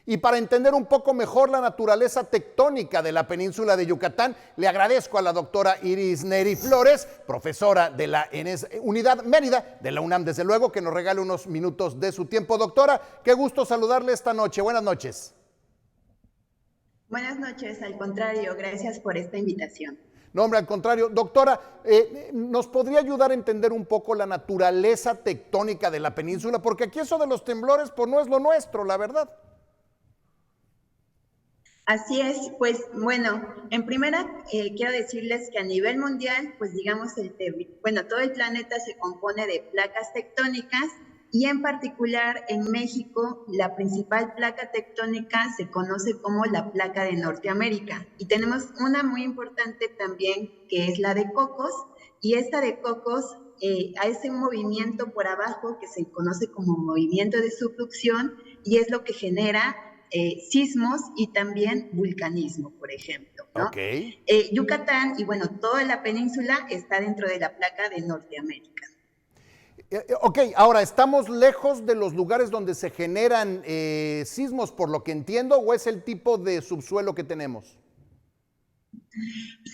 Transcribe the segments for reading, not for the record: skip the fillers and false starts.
Y para entender un poco mejor la naturaleza tectónica de la península de Yucatán, le agradezco a la doctora Iris Neri Flores, profesora de la Unidad Mérida de la UNAM, desde luego, que nos regale unos minutos de su tiempo. Doctora, qué gusto saludarle esta noche. Buenas noches. Buenas noches, al contrario, gracias por esta invitación. No, hombre, al contrario. Doctora, ¿nos podría ayudar a entender un poco la naturaleza tectónica de la península? Porque aquí eso de los temblores, pues no es lo nuestro, la verdad. Así es, pues bueno, en primera quiero decirles que a nivel mundial, pues digamos, todo el planeta se compone de placas tectónicas y en particular en México la principal placa tectónica se conoce como la placa de Norteamérica y tenemos una muy importante también que es la de Cocos y esta de Cocos hace un movimiento por abajo que se conoce como movimiento de subducción y es lo que genera sismos y también vulcanismo, por ejemplo, ¿no? Ok. Yucatán y bueno, toda la península está dentro de la placa de Norteamérica. Ok, ahora, ¿estamos lejos de los lugares donde se generan sismos, por lo que entiendo, o es el tipo de subsuelo que tenemos?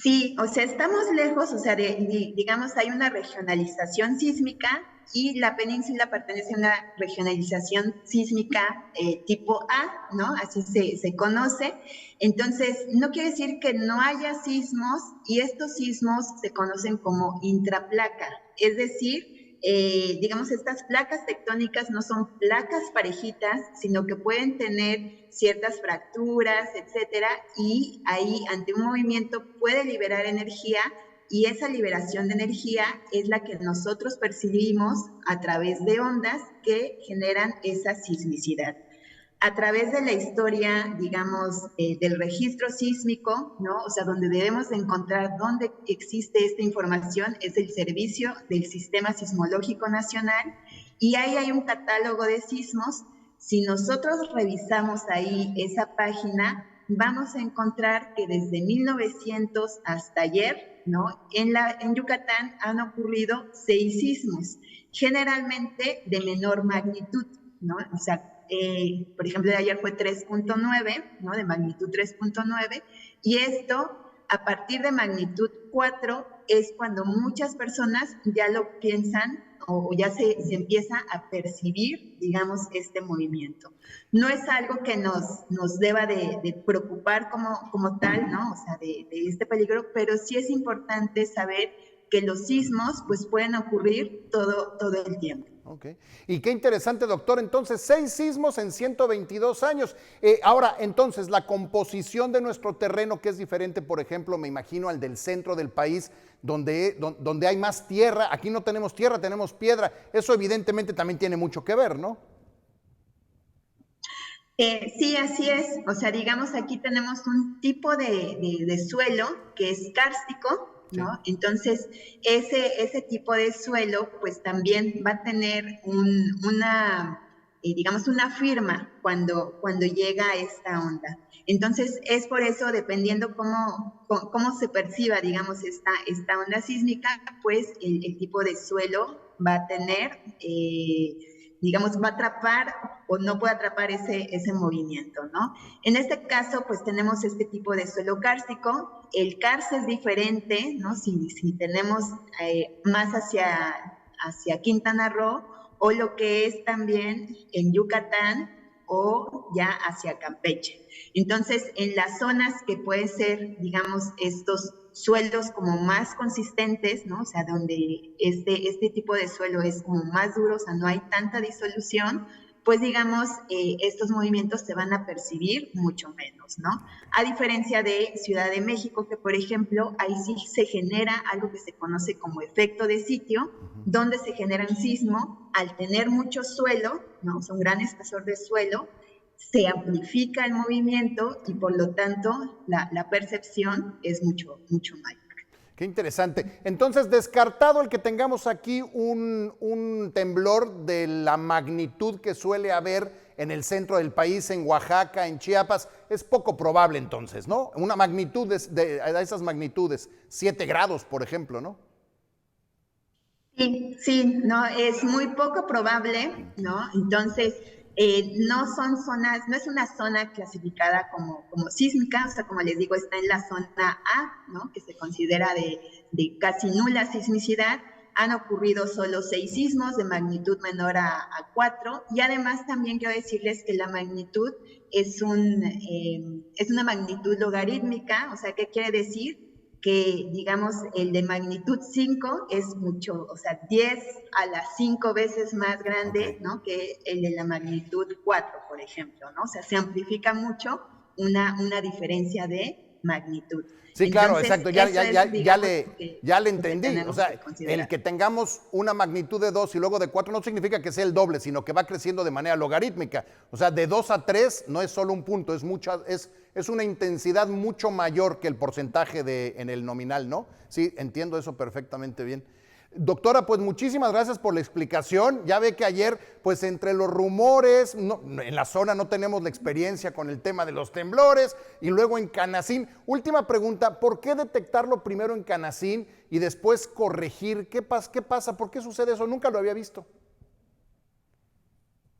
Sí, o sea, estamos lejos, o sea, digamos, hay una regionalización sísmica y la península pertenece a una regionalización sísmica tipo A, ¿no? Así se conoce. Entonces, no quiere decir que no haya sismos y estos sismos se conocen como intraplaca, es decir, digamos, estas placas tectónicas no son placas parejitas, sino que pueden tener ciertas fracturas, etcétera, y ahí ante un movimiento puede liberar energía y esa liberación de energía es la que nosotros percibimos a través de ondas que generan esa sismicidad. A través de la historia, digamos, del registro sísmico, ¿no? O sea, donde debemos de encontrar dónde existe esta información es el Servicio del Sistema Sismológico Nacional y ahí hay un catálogo de sismos. Si nosotros revisamos ahí esa página, vamos a encontrar que desde 1900 hasta ayer, ¿no? En Yucatán han ocurrido 6 sismos, generalmente de menor magnitud, ¿no? O sea, por ejemplo, de ayer fue 3.9, ¿no? De magnitud 3.9, y esto a partir de magnitud 4 es cuando muchas personas ya lo piensan o ya se empieza a percibir, digamos, este movimiento. No es algo que nos deba de preocupar como tal, ¿no? O sea, de este peligro, pero sí es importante saber que los sismos pues pueden ocurrir todo el tiempo. Ok. Y qué interesante, doctor. Entonces, 6 sismos en 122 años. Ahora, entonces, la composición de nuestro terreno, que es diferente, por ejemplo, me imagino, al del centro del país, donde hay más tierra. Aquí no tenemos tierra, tenemos piedra. Eso evidentemente también tiene mucho que ver, ¿no? Sí, así es. O sea, digamos, aquí tenemos un tipo de suelo que es kárstico, Sí. ¿no? Entonces, ese tipo de suelo, pues también va a tener digamos, una firma cuando llega esta onda. Entonces, es por eso, dependiendo cómo se perciba, digamos, esta onda sísmica, pues el tipo de suelo va a tener... digamos, va a atrapar o no puede atrapar ese movimiento, ¿no? En este caso, pues tenemos este tipo de suelo kárstico. El karst es diferente, ¿no? Si tenemos más hacia Quintana Roo o lo que es también en Yucatán o ya hacia Campeche. Entonces, en las zonas que pueden ser, digamos, estos suelos como más consistentes, ¿no? O sea, donde este tipo de suelo es como más duro, o sea, no hay tanta disolución, pues digamos, estos movimientos se van a percibir mucho menos, ¿no? A diferencia de Ciudad de México, que por ejemplo, ahí sí se genera algo que se conoce como efecto de sitio, donde se genera un sismo al tener mucho suelo, ¿no? O sea, un gran espesor de suelo, se amplifica el movimiento y por lo tanto la percepción es mucho mayor. Qué interesante. Entonces, descartado el que tengamos aquí un temblor de la magnitud que suele haber en el centro del país, en Oaxaca, en Chiapas, es poco probable entonces, ¿no? Una magnitud de esas magnitudes, 7 grados, por ejemplo, ¿no? Sí, no, es muy poco probable, ¿no? Entonces, No son zonas, no es una zona clasificada como sísmica, o sea, como les digo, está en la zona A, ¿no? Que se considera de casi nula sismicidad. Han ocurrido solo 6 sismos de magnitud menor a 4, y además también quiero decirles que la magnitud es una magnitud logarítmica. O sea, ¿qué quiere decir? Que, digamos, el de magnitud 5 es mucho, o sea, 10 a las 5 veces más grande, ¿no? Que el de la magnitud 4, por ejemplo, ¿no? O sea, se amplifica mucho una diferencia de magnitud. Sí, claro, Entonces, exacto, eso es, digamos, ya le lo que entendí. O tenemos que sea, considerar. el que tengamos una magnitud de 2 y luego de 4 no significa que sea el doble, sino que va creciendo de manera logarítmica. O sea, de 2 a 3 no es solo un punto, es una intensidad mucho mayor que el porcentaje en el nominal, ¿no? Sí, entiendo eso perfectamente bien. Doctora, pues muchísimas gracias por la explicación. Ya ve que ayer, pues entre los rumores, en la zona no tenemos la experiencia con el tema de los temblores, y luego en Canacín. Última pregunta, ¿por qué detectarlo primero en Canacín y después corregir? ¿Qué pasa? ¿Por qué sucede eso? Nunca lo había visto.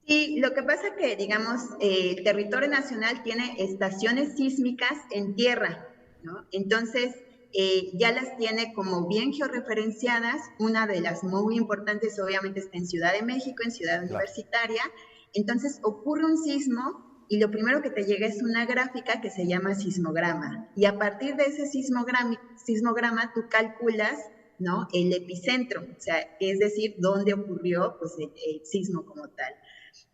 Sí, lo que pasa que, digamos, el territorio nacional tiene estaciones sísmicas en tierra, ¿no? Entonces, ya las tiene como bien georreferenciadas. Una de las muy importantes, obviamente, está en Ciudad de México, en Ciudad Claro. Universitaria. Entonces, ocurre un sismo y lo primero que te llega es una gráfica que se llama sismograma. Y a partir de ese sismograma tú calculas, ¿no? El epicentro, o sea, es decir, dónde ocurrió, pues, el sismo como tal.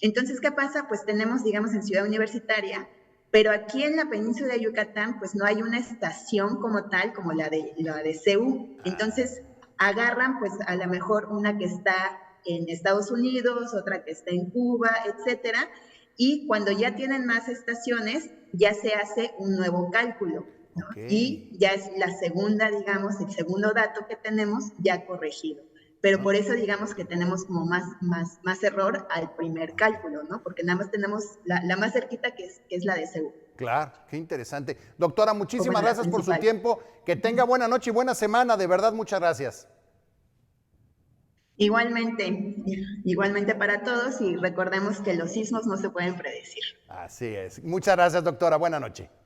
Entonces, ¿qué pasa? Pues tenemos, digamos, en Ciudad Universitaria, pero aquí en la península de Yucatán, pues no hay una estación como tal, como la de CEU. Entonces, agarran, pues a lo mejor una que está en Estados Unidos, otra que está en Cuba, etcétera, y cuando ya tienen más estaciones, ya se hace un nuevo cálculo, ¿no? Ok. Y ya es la segunda, digamos, el segundo dato que tenemos ya corregido. Pero por eso digamos que tenemos como más error al primer cálculo, ¿no? Porque nada más tenemos la más cerquita, que es la de CEU. Claro, qué interesante. Doctora, O muchísimas bueno, la gracias por su principal. tiempo. Que tenga buena noche y buena semana. De verdad, muchas gracias. Igualmente para todos, y recordemos que los sismos no se pueden predecir. Así es. Muchas gracias, doctora. Buena noche.